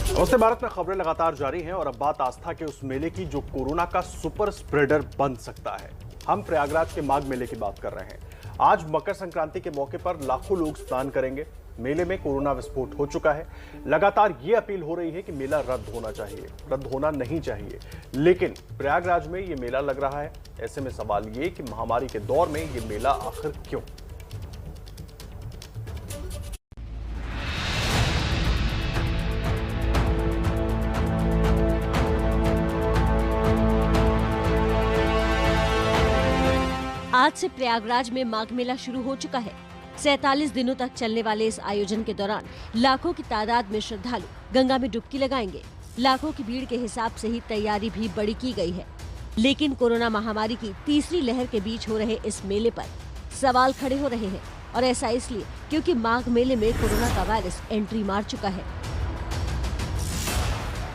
नमस्ते भारत में खबरें लगातार जारी हैं और अब बात आस्था के उस मेले की जो कोरोना का सुपर स्प्रेडर बन सकता है। हम प्रयागराज के माघ मेले की बात कर रहे हैं। आज मकर संक्रांति के मौके पर लाखों लोग स्नान करेंगे। मेले में कोरोना विस्फोट हो चुका है। लगातार ये अपील हो रही है कि मेला रद्द होना चाहिए, रद्द होना नहीं चाहिए, लेकिन प्रयागराज में ये मेला लग रहा है। ऐसे में सवाल ये कि महामारी के दौर में ये मेला आखिर क्यों? आज से प्रयागराज में माघ मेला शुरू हो चुका है। 47 दिनों तक चलने वाले इस आयोजन के दौरान लाखों की तादाद में श्रद्धालु गंगा में डुबकी लगाएंगे। लाखों की भीड़ के हिसाब से ही तैयारी भी बड़ी की गई है। लेकिन कोरोना महामारी की तीसरी लहर के बीच हो रहे इस मेले पर सवाल खड़े हो रहे हैं, और ऐसा इसलिए क्योंकि माघ मेले में कोरोना का वायरस एंट्री मार चुका है।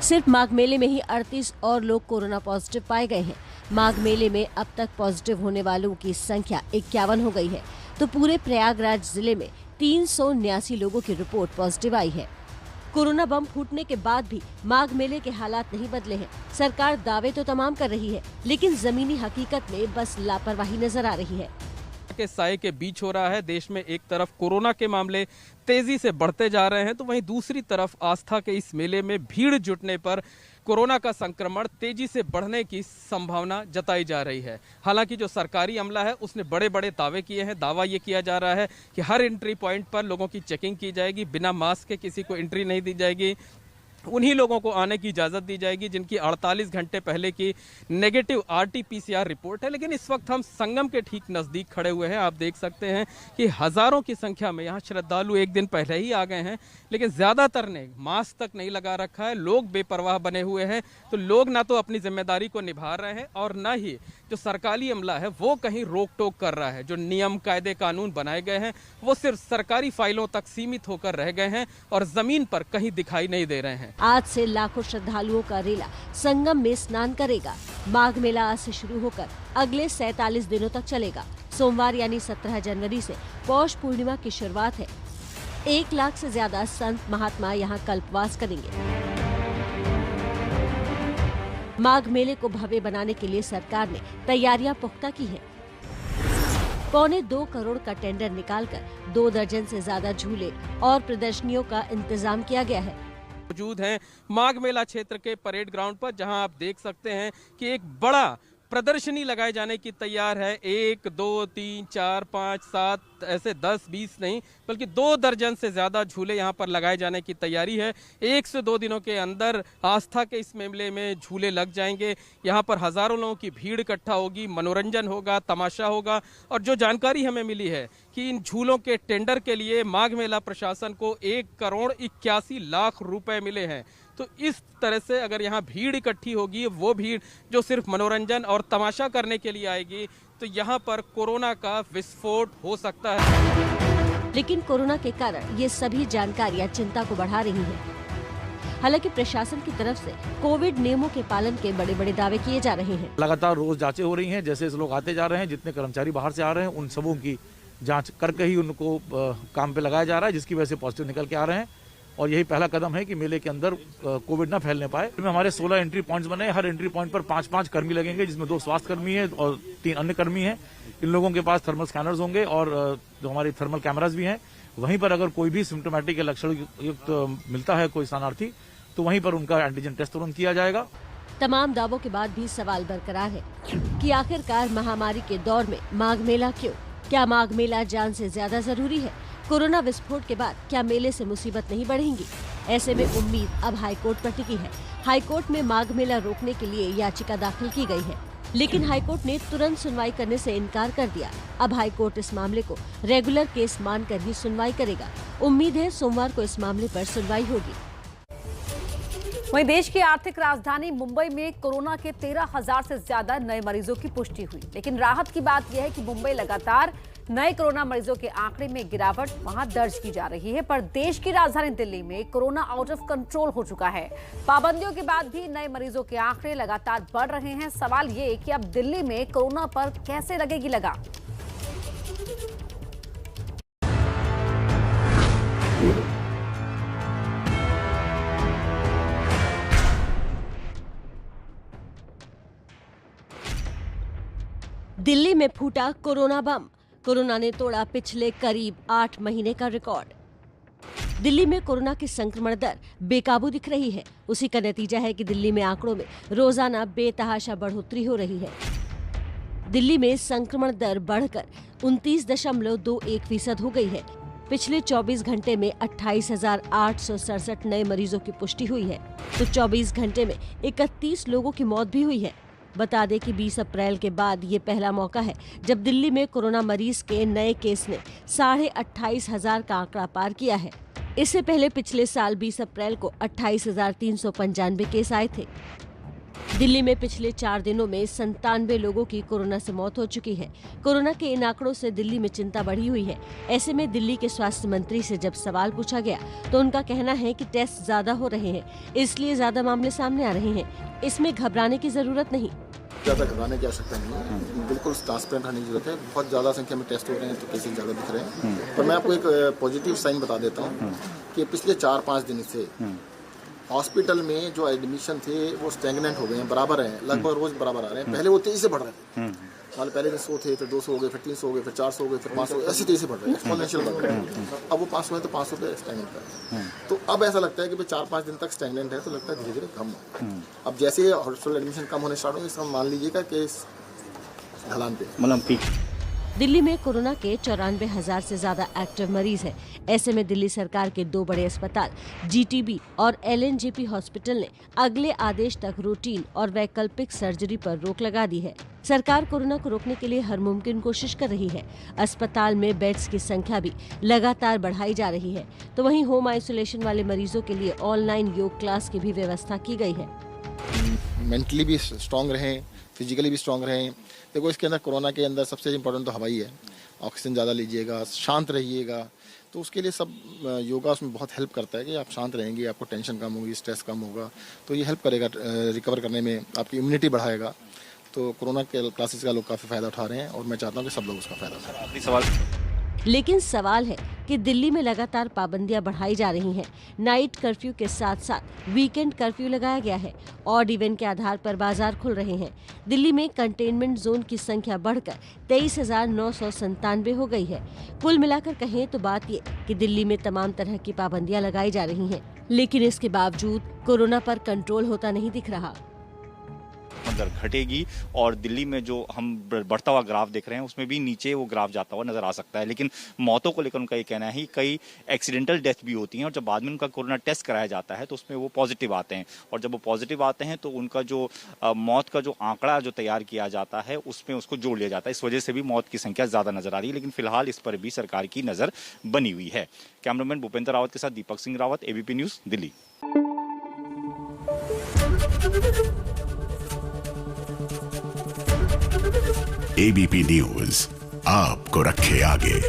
सिर्फ माघ मेले में ही 38 और लोग कोरोना पॉजिटिव पाए गए हैं। माघ मेले में अब तक पॉजिटिव होने वालों की संख्या 51 हो गई है, तो पूरे प्रयागराज जिले में 379 लोगों की रिपोर्ट पॉजिटिव आई है। कोरोना बम फूटने के बाद भी माघ मेले के हालात नहीं बदले हैं। सरकार दावे तो तमाम कर रही है, लेकिन जमीनी हकीकत में बस लापरवाही नजर आ रही है। के साए के बीच हो रहा है। देश में एक तरफ कोरोना के मामले तेजी से बढ़ते जा रहे हैं, तो वहीं दूसरी तरफ आस्था के इस मेले में भीड़ जुटने पर कोरोना का संक्रमण तेजी से बढ़ने की संभावना जताई जा रही है। हालांकि जो सरकारी अमला है उसने बड़े बड़े दावे किए हैं। दावा ये किया जा रहा है कि हर एंट्री पॉइंट पर लोगों की चेकिंग की जाएगी, बिना मास्क के किसी को एंट्री नहीं दी जाएगी। उन्हीं लोगों को आने की इजाज़त दी जाएगी जिनकी 48 घंटे पहले की नेगेटिव RT-PCR रिपोर्ट है। लेकिन इस वक्त हम संगम के ठीक नज़दीक खड़े हुए हैं। आप देख सकते हैं कि हज़ारों की संख्या में यहाँ श्रद्धालु एक दिन पहले ही आ गए हैं, लेकिन ज़्यादातर ने मास्क तक नहीं लगा रखा है। लोग बेपरवाह बने हुए हैं। तो लोग ना तो अपनी जिम्मेदारी को निभा रहे हैं और न ही जो सरकारी अमला है वो कहीं रोक टोक कर रहा है। जो नियम कायदे कानून बनाए गए हैं वो सिर्फ सरकारी फाइलों तक सीमित होकर रह गए हैं और ज़मीन पर कहीं दिखाई नहीं दे रहे हैं। आज से लाखों श्रद्धालुओं का रेला संगम में स्नान करेगा। माघ मेला आज से शुरू होकर अगले 47 दिनों तक चलेगा। सोमवार यानी 17 जनवरी से पौष पूर्णिमा की शुरुआत है। 1 लाख से ज्यादा संत महात्मा यहाँ कल्पवास करेंगे। माघ मेले को भव्य बनाने के लिए सरकार ने तैयारियां पुख्ता की हैं। 1.25 करोड़ का टेंडर निकालकर 2 दर्जन से ज्यादा झूले और प्रदर्शनियों का इंतजाम किया गया है। मौजूद हैं माघ मेला क्षेत्र के परेड ग्राउंड पर, जहां आप देख सकते हैं कि एक बड़ा प्रदर्शनी लगाए जाने की तैयार है। 1, 2, 3, 4, 5, 7 ऐसे 10, 20 नहीं बल्कि 2 दर्जन से ज्यादा झूले यहां पर लगाए जाने की तैयारी है। 1 से 2 दिनों के अंदर आस्था के इस मेले में झूले लग जाएंगे। यहां पर हजारों लोगों की भीड़ इकट्ठा होगी, मनोरंजन होगा, तमाशा होगा। और जो जानकारी हमें मिली है कि इन झूलों के टेंडर के लिए माघ मेला प्रशासन को 1,81,00,000 रुपए मिले हैं। तो इस तरह से अगर यहाँ भीड़ इकट्ठी होगी, वो भीड़ जो सिर्फ मनोरंजन और तमाशा करने के लिए आएगी, तो यहाँ पर कोरोना का विस्फोट हो सकता है। लेकिन कोरोना के कारण ये सभी जानकारियाँ चिंता को बढ़ा रही हैं। हालांकि प्रशासन की तरफ से कोविड नियमों के पालन के बड़े बड़े दावे किए जा रहे हैं। लगातार रोज जांचें हो रही हैं। जैसे लोग आते जा रहे हैं, जितने कर्मचारी बाहर से आ रहे हैं, उन सबों की जांच करके ही उनको काम पे लगाया जा रहा है, जिसकी वजह से पॉजिटिव निकल के आ रहे हैं। और यही पहला कदम है कि मेले के अंदर कोविड ना फैलने पाए। इसमें हमारे 16 एंट्री पॉइंट्स बने हैं। हर एंट्री पॉइंट पर 5-5 कर्मी लगेंगे, जिसमें 2 स्वास्थ्य कर्मी हैं और 3 अन्य कर्मी हैं। इन लोगों के पास थर्मल स्कैनर्स होंगे और जो हमारी थर्मल कैमरास भी हैं। वहीं पर अगर कोई भी सिम्टोमेटिक या लक्षण युक्त मिलता है कोई शरणार्थी, तो वहीं पर उनका एंटीजन टेस्ट तुरंत किया जाएगा। तमाम दावों के बाद भी सवाल बरकरार है कि आखिरकार महामारी के दौर में माघ मेला क्यों? क्या माघ मेला जान से ज्यादा जरूरी है? कोरोना विस्फोट के बाद क्या मेले से मुसीबत नहीं बढ़ेंगी? ऐसे में उम्मीद अब हाईकोर्ट पर टिकी है। हाईकोर्ट में माघ मेला रोकने के लिए याचिका दाखिल की गई है, लेकिन हाईकोर्ट ने तुरंत सुनवाई करने से इनकार कर दिया। अब हाईकोर्ट इस मामले को रेगुलर केस मानकर ही सुनवाई करेगा। उम्मीद है सोमवार को इस मामले पर सुनवाई होगी। वहीं देश की आर्थिक राजधानी मुंबई में कोरोना के 13,000 से ज्यादा नए मरीजों की पुष्टि हुई। लेकिन राहत की बात यह है कि मुंबई लगातार नए कोरोना मरीजों के आंकड़े में गिरावट वहां दर्ज की जा रही है। पर देश की राजधानी दिल्ली में कोरोना आउट ऑफ कंट्रोल हो चुका है। पाबंदियों के बाद भी नए मरीजों के आंकड़े लगातार बढ़ रहे हैं। सवाल ये कि अब दिल्ली में कोरोना पर कैसे लगेगी लगाम? दिल्ली में फूटा कोरोना बम। कोरोना ने तोड़ा पिछले करीब 8 महीने का रिकॉर्ड। दिल्ली में कोरोना की संक्रमण दर बेकाबू दिख रही है। उसी का नतीजा है कि दिल्ली में आंकड़ों में रोजाना बेतहाशा बढ़ोतरी हो रही है। दिल्ली में संक्रमण दर बढ़कर 29.21% हो गई है। पिछले 24 घंटे में 28,867 नए मरीजों की पुष्टि हुई है, तो 24 घंटे में 31 लोगों की मौत भी हुई है। बता दें कि 20 अप्रैल के बाद ये पहला मौका है जब दिल्ली में कोरोना मरीज के नए केस ने 28,500 का आंकड़ा पार किया है। इससे पहले पिछले साल 20 अप्रैल को 28,395 केस आए थे। दिल्ली में पिछले 4 दिनों में 97 लोगों की कोरोना से मौत हो चुकी है। कोरोना के इन आंकड़ों से दिल्ली में चिंता बढ़ी हुई है। ऐसे में दिल्ली के स्वास्थ्य मंत्री से जब सवाल पूछा गया तो उनका कहना है कि टेस्ट ज्यादा हो रहे हैं, इसलिए ज्यादा मामले सामने आ रहे हैं। इसमें घबराने की जरूरत नहीं। ज़्यादा घबराने की आवश्यकता नहीं है, बिल्कुल ट्रांसपेरेंट रहने की जरूरत है। बहुत ज़्यादा संख्या में टेस्ट हो रहे हैं तो केसेस ज़्यादा दिख रहे हैं। पर मैं आपको एक पॉजिटिव साइन बता देता हूँ कि पिछले 4-5 दिन से हॉस्पिटल में जो एडमिशन थे वो स्टैग्नेंट हो गए हैं, बराबर हैं, लगभग रोज बराबर आ रहे हैं। पहले वो तेजी से बढ़ रहे थे, पहले दिन 100 थे, फिर 200 हो गए, फिर 300 हो गए, फिर 400 हो गए, फिर 500, ऐसी तेजी से बढ़ रहे हैं, एक्सपोनेंशियल बढ़ रहे हैं। अब वो 500 है तो 500 पे स्टैग्नेंट कर रहे हैं। तो अब ऐसा लगता है कि भाई 4-5 दिन तक स्टैग्नेंट है तो लगता है धीरे धीरे कम हो। अब जैसे हॉस्पिटल एडमिशन कम होने स्टार्ट होंगे, इसका मान लीजिएगा कि ढलान पे मतलब दिल्ली में कोरोना के 94,000 से ज्यादा एक्टिव मरीज हैं। ऐसे में दिल्ली सरकार के 2 बड़े अस्पताल जीटीबी और एलएनजेपी हॉस्पिटल ने अगले आदेश तक रूटीन और वैकल्पिक सर्जरी पर रोक लगा दी है। सरकार कोरोना को रोकने के लिए हर मुमकिन कोशिश कर रही है। अस्पताल में बेड्स की संख्या भी लगातार बढ़ाई जा रही है, तो वहीं होम आइसोलेशन वाले मरीजों के लिए ऑनलाइन योग क्लास की भी व्यवस्था की गई है। मेंटली भी स्ट्रांग रहें, फिजिकली भी स्ट्रांग रहें। देखो इसके अंदर कोरोना के अंदर सबसे इम्पोर्टेंट तो हवाई है। ऑक्सीजन ज़्यादा लीजिएगा, शांत रहिएगा, तो उसके लिए सब योगा उसमें बहुत हेल्प करता है कि आप शांत रहेंगे, आपको टेंशन कम होगी, स्ट्रेस कम होगा, तो ये हेल्प करेगा रिकवर करने में, आपकी इम्यूनिटी बढ़ाएगा। तो कोरोना के क्लासेस का लोग काफ़ी फ़ायदा उठा रहे हैं और मैं चाहता हूँ कि सब लोग उसका फ़ायदा उठाएं। लेकिन सवाल है कि दिल्ली में लगातार पाबंदियां बढ़ाई जा रही हैं। नाइट कर्फ्यू के साथ साथ वीकेंड कर्फ्यू लगाया गया है। ऑड इवन के आधार पर बाजार खुल रहे हैं। दिल्ली में कंटेनमेंट जोन की संख्या बढ़कर 23,997 हो गई है। कुल मिलाकर कहें तो बात ये कि दिल्ली में तमाम तरह की पाबंदियां लगाई जा रही हैं, लेकिन इसके बावजूद कोरोना पर कंट्रोल होता नहीं दिख रहा। दर घटेगी और दिल्ली में जो हम बढ़ता हुआ ग्राफ देख रहे हैं उसमें भी नीचे वो ग्राफ जाता हुआ नजर आ सकता है। लेकिन मौतों को लेकर उनका ये कहना है कई एक्सीडेंटल डेथ भी होती हैं और जब बाद में उनका कोरोना टेस्ट कराया जाता है तो उसमें वो पॉजिटिव आते हैं और जब वो पॉजिटिव आते हैं तो उनका जो मौत का जो आंकड़ा जो तैयार किया जाता है उसमें उसको जोड़ लिया जाता है। इस वजह से भी मौत की संख्या ज़्यादा नजर आ रही है, लेकिन फिलहाल इस पर भी सरकार की नज़र बनी हुई है। कैमरामैन भूपेंद्र रावत के साथ दीपक सिंह रावत, एबीपी न्यूज़, दिल्ली। एबीपी न्यूज आपको रखे आगे।